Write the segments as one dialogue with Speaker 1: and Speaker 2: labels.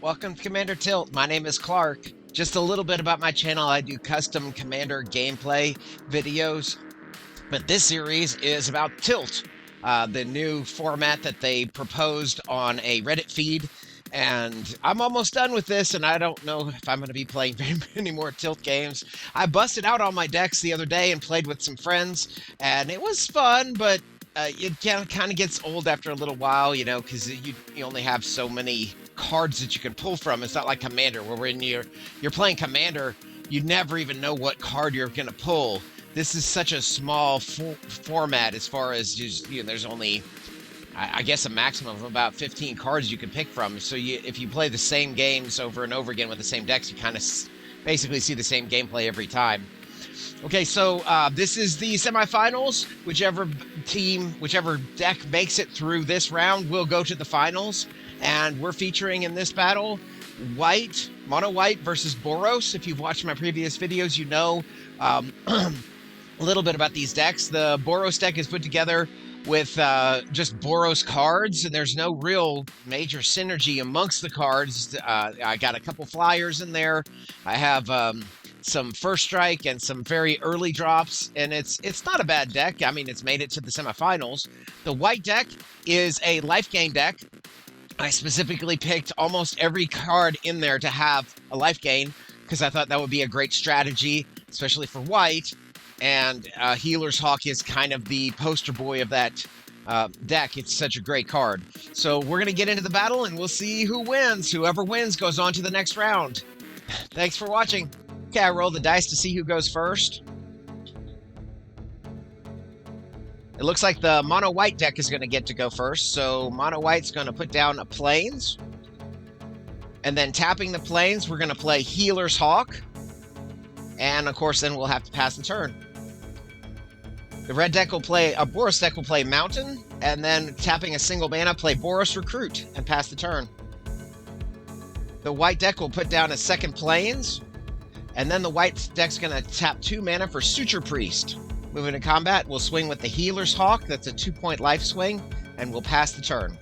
Speaker 1: Welcome to Commander Tilt. My name is Clark. Just a little bit about my channel. I do custom Commander gameplay videos, but this series is about Tilt, the new format that they proposed on a Reddit feed. And I'm almost done with this, and I don't know if I'm going to be playing very many more Tilt games. I busted out all my decks the other day and played with some friends, and it was fun, but it kind of gets old after a little while, you know, because you only have so many cards that you can pull from. It's not like Commander, where when you're playing Commander, you never even know what card you're going to pull. This is such a small format as far as just, there's only, I guess, a maximum of about 15 cards you can pick from. So if you play the same games over and over again with the same decks, you kind of basically see the same gameplay every time. Okay, so this is the semifinals. Whichever deck makes it through this round will go to the finals. And we're featuring in this battle white, mono white versus Boros. If you've watched my previous videos, you know a little bit about these decks. The Boros deck is put together with just Boros cards, and there's no real major synergy amongst the cards. I got a couple flyers in there. I have some first strike and some very early drops, and it's not a bad deck. I mean, it's made it to the semifinals. The white deck is a life gain deck. I specifically picked almost every card in there to have a life gain because I thought that would be a great strategy, especially for white. And Healer's Hawk is kind of the poster boy of that deck. It's such a great card. So we're going to get into the battle, and we'll see who wins. Whoever wins goes on to the next round. Thanks for watching. Okay, I roll the dice to see who goes first. It looks like the mono white deck is going to get to go first. So mono white's going to put down a Plains. And then tapping the Plains, we're going to play Healer's Hawk. And of course, then we'll have to pass the turn. The red deck will play, a Boros deck will play Mountain. And then tapping a single mana, play Boros Recruit and pass the turn. The white deck will put down a second Plains. And then the white deck's going to tap 2 mana for Suture Priest. Moving to combat, we'll swing with the Healer's Hawk. That's a 2-point life swing, and we'll pass the turn.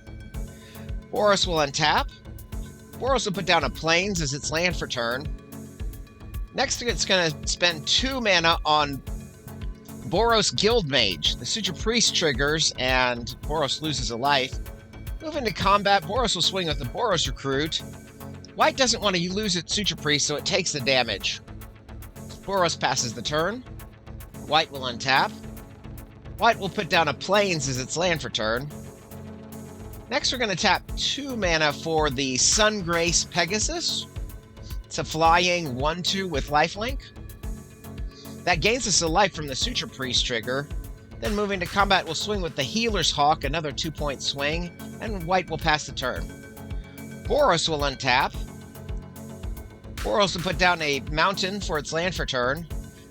Speaker 1: Boros will untap. Boros will put down a Plains as its land for turn. Next, it's going to spend 2 mana on Boros Guildmage. The Suture Priest triggers, and Boros loses a life. Moving to combat, Boros will swing with the Boros Recruit. White doesn't want to lose its Suture Priest, so it takes the damage. Boros passes the turn. White will untap. White will put down a Plains as its land for turn. Next, we're going to tap 2 mana for the Sungrace Pegasus. It's a flying 1/2 with lifelink. That gains us a life from the Suture Priest trigger. Then moving to combat, we'll swing with the Healer's Hawk, another 2-point swing, and white will pass the turn. Boros will untap. Boros will put down a Mountain for its land for turn.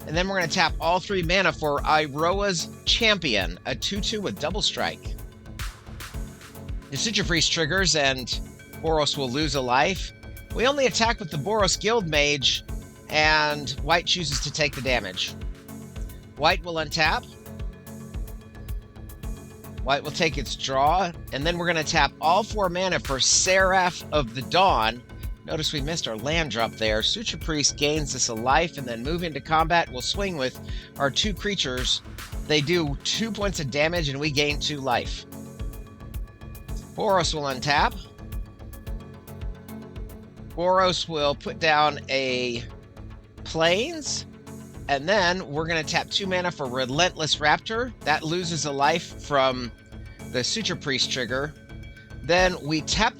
Speaker 1: And then we're going to tap all 3 mana for Iroa's Champion, a 2/2 with double strike. The Suture Priest triggers, and Boros will lose a life. We only attack with the Boros Guildmage, and white chooses to take the damage. White will untap. White will take its draw, and then we're going to tap all 4 mana for Seraph of the Dawn. Notice we missed our land drop there. Suture Priest gains us a life, and then move into combat. We'll swing with our 2 creatures. They do 2 points of damage, and we gain 2 life. Boros will untap. Boros will put down a Plains, and then we're going to tap 2 mana for Relentless Raptor. That loses a life from the Suture Priest trigger. Then we spend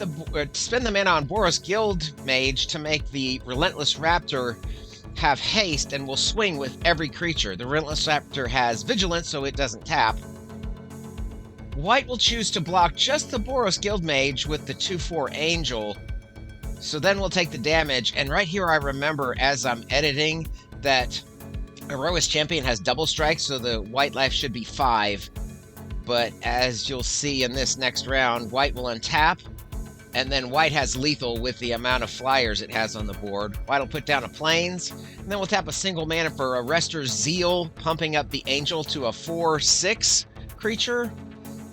Speaker 1: the mana on Boros Guildmage to make the Relentless Raptor have haste, and we'll swing with every creature. The Relentless Raptor has Vigilance, so it doesn't tap. White will choose to block just the Boros Guildmage with the 2/4 Angel. So then we'll take the damage, and right here I remember as I'm editing that Iroa's Champion has double strike, so the white life should be 5. But as you'll see in this next round, white will untap, and then white has lethal with the amount of flyers it has on the board. White will put down a Plains, and then we'll tap a single mana for Arrestor's Zeal, pumping up the Angel to a 4/6 creature.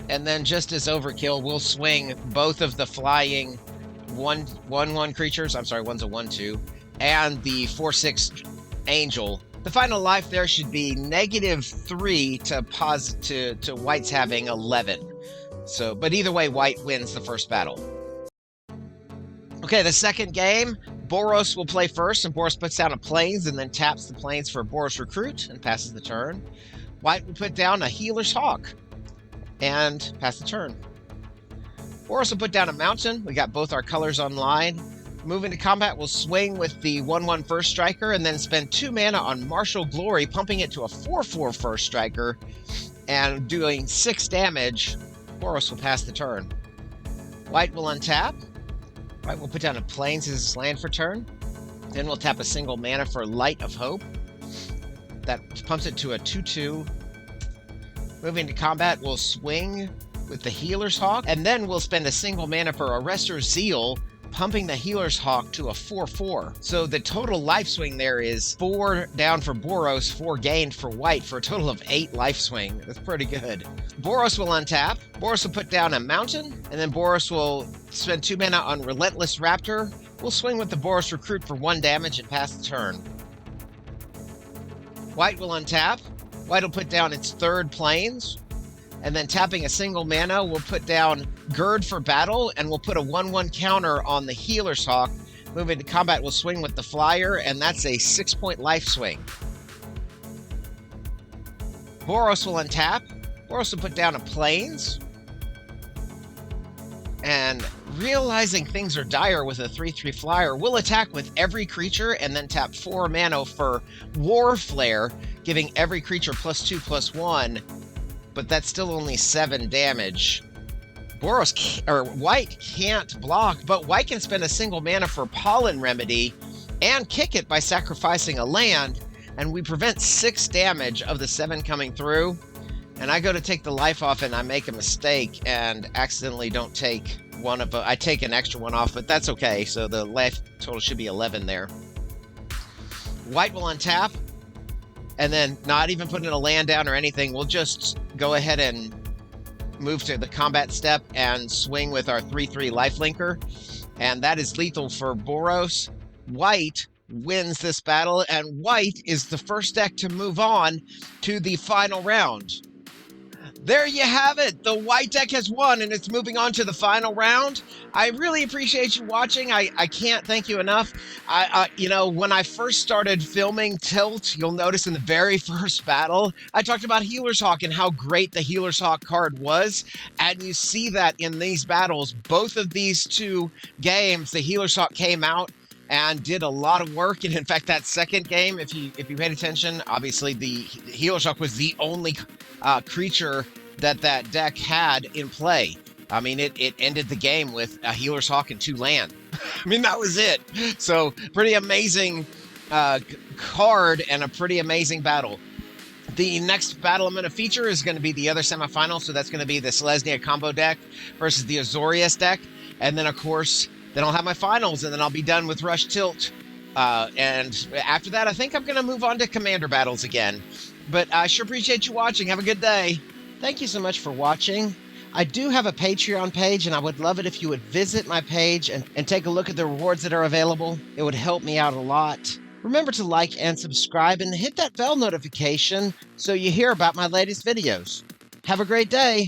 Speaker 1: And then just as overkill, we'll swing both of the flying 1/1 creatures. I'm sorry, one's a 1/2, and the 4/6 angel. The final life there should be -3 to white's having 11. So, but either way, white wins the first battle. Okay, the second game, Boros will play first, and Boros puts down a plains and then taps the plains for a Boros recruit and passes the turn. White will put down a healer's hawk and pass the turn. Boros will put down a mountain. We got both our colors online. Moving to combat, we'll swing with the 1/1 first striker and then spend 2 mana on Martial Glory, pumping it to a 4/4 first striker and doing 6 damage. Boros will pass the turn. White will untap. White will put down a plains as his land for turn. Then we'll tap a single mana for Light of Hope. That pumps it to a 2/2. Moving to combat, we'll swing with the Healer's Hawk, and then we'll spend a single mana for Arrestor's Zeal, pumping the Healer's Hawk to a 4/4. So the total life swing there is 4 down for Boros, 4 gained for white, for a total of 8 life swing. That's pretty good. Boros will untap. Boros will put down a mountain, and then Boros will spend 2 mana on Relentless Raptor. We'll swing with the Boros recruit for 1 damage and pass the turn. White will untap. White will put down its 3rd plains, and then tapping a single mana, we'll put down Gird for battle, and we'll put a 1/1 counter on the Healer's Hawk. Moving to combat, we'll swing with the Flyer, and that's a 6-point life swing. Boros will untap. Boros will put down a plains, and realizing things are dire with a 3/3 flyer, we'll attack with every creature and then tap 4 mana for War Flare, giving every creature +2/+1, but that's still only 7 damage. White can't block, but white can spend a single mana for Pollen Remedy and kick it by sacrificing a land, and we prevent 6 damage of the 7 coming through. And I go to take the life off, and I make a mistake and accidentally don't take one of I take an extra one off, but that's okay. So the life total should be 11 there. White will untap, and then not even putting a land down or anything, we'll just go ahead and move to the combat step and swing with our 3/3 lifelinker, and that is lethal for Boros. White wins this battle, and white is the first deck to move on to the final round. There you have it. The white deck has won, and it's moving on to the final round. I really appreciate you watching. I can't thank you enough. You know, when I first started filming Tilt, you'll notice in the very first battle, I talked about Healer's Hawk and how great the Healer's Hawk card was. And you see that in these battles, both of these 2 games, the Healer's Hawk came out and did a lot of work. And in fact, that second game, if you paid attention, obviously the Healer's Hawk was the only creature that deck had in play. I mean, it ended the game with a Healer's Hawk and 2 land. I mean, that was it. So pretty amazing card and a pretty amazing battle. The next battle I'm going to feature is going to be the other semifinal. So that's going to be the Selesnya combo deck versus the Azorius deck. And then, of course, then I'll have my finals, and then I'll be done with Rush Tilt. And after that, I think I'm going to move on to Commander battles again. But I sure appreciate you watching. Have a good day. Thank you so much for watching. I do have a Patreon page, and I would love it if you would visit my page and take a look at the rewards that are available. It would help me out a lot. Remember to like and subscribe and hit that bell notification so you hear about my latest videos. Have a great day.